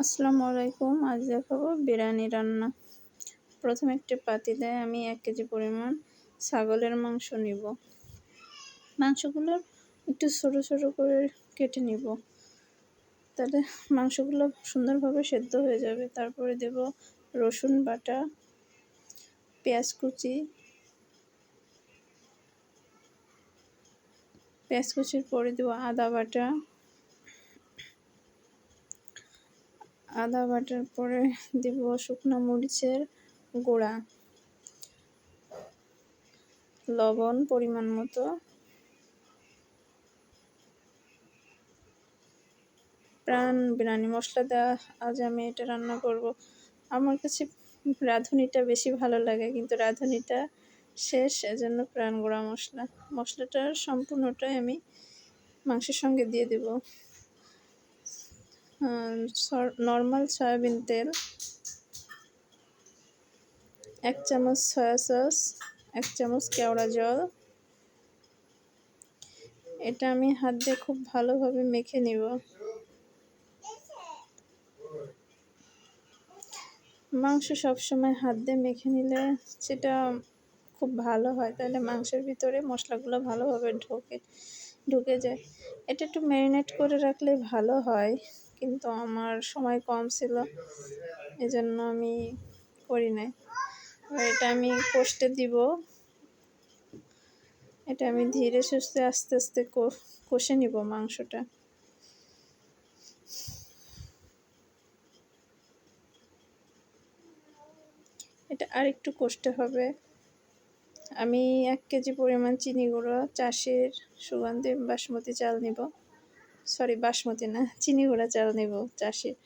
আসসালামু আলাইকুম। আজ দেখাবো বিরিয়ানি রান্না। প্রথমে একটি পাতিলে আমি 1 কেজি পরিমাণ ছাগলের মাংস নিব। মাংসগুলো একটু ছোট ছোট করে কেটে নিব, তাহলে মাংসগুলো সুন্দরভাবে সেদ্ধ হয়ে যাবে। তারপরে দেব রসুন বাটা, পেঁয়াজ কুচি, পেঁয়াজ কুচির পরে দেব আদা বাটা, আদা বাটার পরে দেব শুকনো মরিচের গুঁড়া, লবণ পরিমাণ মতো, প্রাণ বিরিয়ানি মশলা দেওয়া। আজ আমি এটা রান্না করব। আমার কাছে রাঁধুনিটা বেশি ভালো লাগে, কিন্তু রাঁধুনিটা শেষ, এজন্য প্রাণ গুঁড়া মশলাটার সম্পূর্ণটাই আমি মাংসের সঙ্গে দিয়ে দেব। নর্মাল সয়াবিন তেল, 1 চামচ সয়া সস, 1 চামচ কেওড়া জল। এটা আমি হাত দিয়ে খুব ভালোভাবে মেখে নিব। মাংস সবসময় হাত দিয়ে মেখে নিলে সেটা খুব ভালো হয়, তাহলে মাংসের ভিতরে মশলাগুলো ভালোভাবে ঢুকে যায়। এটা একটু ম্যারিনেট করে রাখলে ভালো হয়, কিন্তু আমার সময় কম ছিল, এজন্য আমি করি নাই। এটা আমি কষতে দিব। এটা আমি ধীরে সুস্থে আস্তে আস্তে কষে নিব মাংসটা। এটা আর একটু কষতে হবে। আমি 1 কেজি পরিমাণ চিনি গুঁড়ো চাষের সুগন্ধি বাসমতি চাল নিব। বাসমতি না, চিনি গুঁড়া চাল নিব চাষের।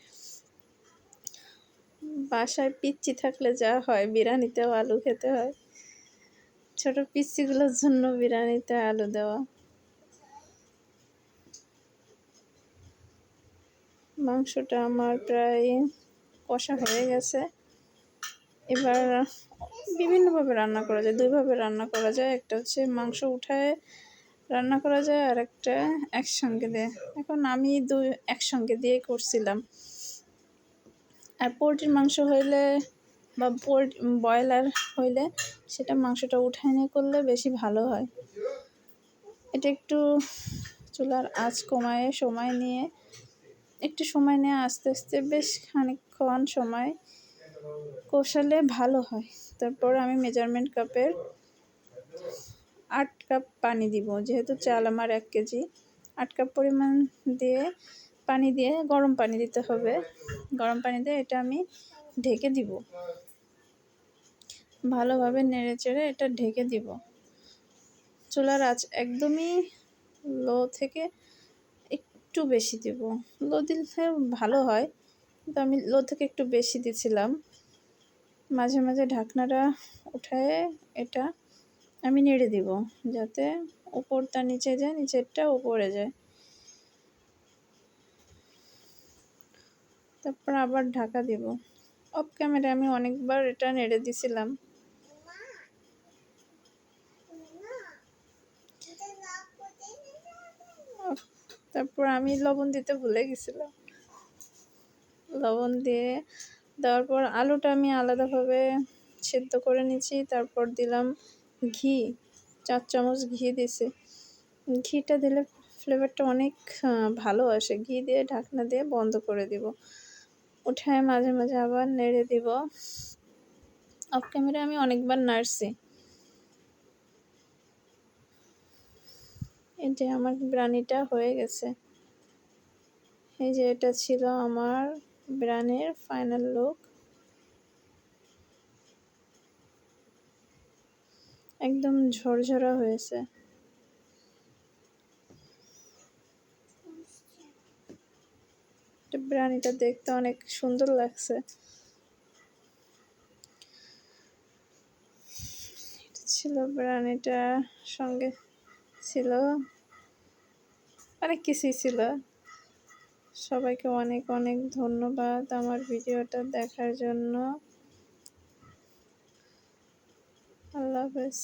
বাসায় পিচ্চি থাকলে যা হয়, বিরিয়ানিতেও আলু খেতে হয়। ছোট পিচ্চিগুলোর জন্য বিরিয়ানিতে আলু দেওয়া। মাংসটা আমার প্রায় কষা হয়ে গেছে। এবার বিভিন্নভাবে রান্না করা যায়, 2 ভাবে রান্না করা যায়। একটা হচ্ছে মাংস উঠায় রান্না করা যায়, আর একটা একসঙ্গে দিয়ে। এখন আমি একসঙ্গে দিয়ে করছিলাম। আর পোলট্রির মাংস হইলে বা ব্রয়লার হইলে সেটা মাংসটা উঠায় নিয়ে করলে বেশি ভালো হয়। এটা একটু চুলার আঁচ কমায় একটু সময় নিয়ে আস্তে আস্তে বেশ খানিকক্ষণ সময় কষালে ভালো হয়। তারপর আমি মেজারমেন্ট কাপের 8 কাপ পানি দিব। যেহেতু চাল আমার 1 কেজি, 8 কাপ পরিমাণ দিয়ে পানি দিয়ে গরম পানি দিতে হবে। গরম পানি দিয়ে এটা আমি ঢেকে দিব। ভালোভাবে নেড়ে চেড়ে এটা ঢেকে দিব। চুলার আঁচ একদমই লো থেকে একটু বেশি দিব। লো দিলে ভালো হয়, কিন্তু আমি লো থেকে একটু বেশি দিছিলাম। মাঝে মাঝে ঢাকনাটা উঠায়ে এটা আমি নেড়ে দিব, যাতে উপরটা নিচে যায়, নিচেরটা উপরে যায়। তারপর আবার ঢাকা দিব। অফ ক্যামেরায় আমি অনেকবার এটা নেড়ে দিছিলাম। তারপর আমি লবণ দিতে ভুলে গেছিলাম। লবণ দেওয়ার পর আলুটা আমি আলাদাভাবে সেদ্ধ করে নিয়েছি। তারপর দিলাম ঘি, 4 চামচ ঘি দিছি। ঘিটা দিলে ফ্লেভারটা অনেক ভালো আসে। ঘি দিয়ে ঢাকনা দিয়ে বন্ধ করে দিব। উঠায় মাঝে মাঝে আবার নেড়ে দিব। অফ ক্যামেরায় আমি অনেকবার নাড়ছি। এই যে আমার বিরিয়ানিটা হয়ে গেছে। এই যে এটা ছিল আমার বিরিয়ানির ফাইনাল লুক। একদম ঝরঝরা হয়েছে। বিরিয়ানিটা দেখতে অনেক সুন্দর লাগছে। ছিল বিরিয়ানিটার সঙ্গে ছিল অনেক কিছুই ছিল। সবাইকে অনেক অনেক ধন্যবাদ আমার ভিডিওটা দেখার জন্য। আল্লাহ হাফেজ।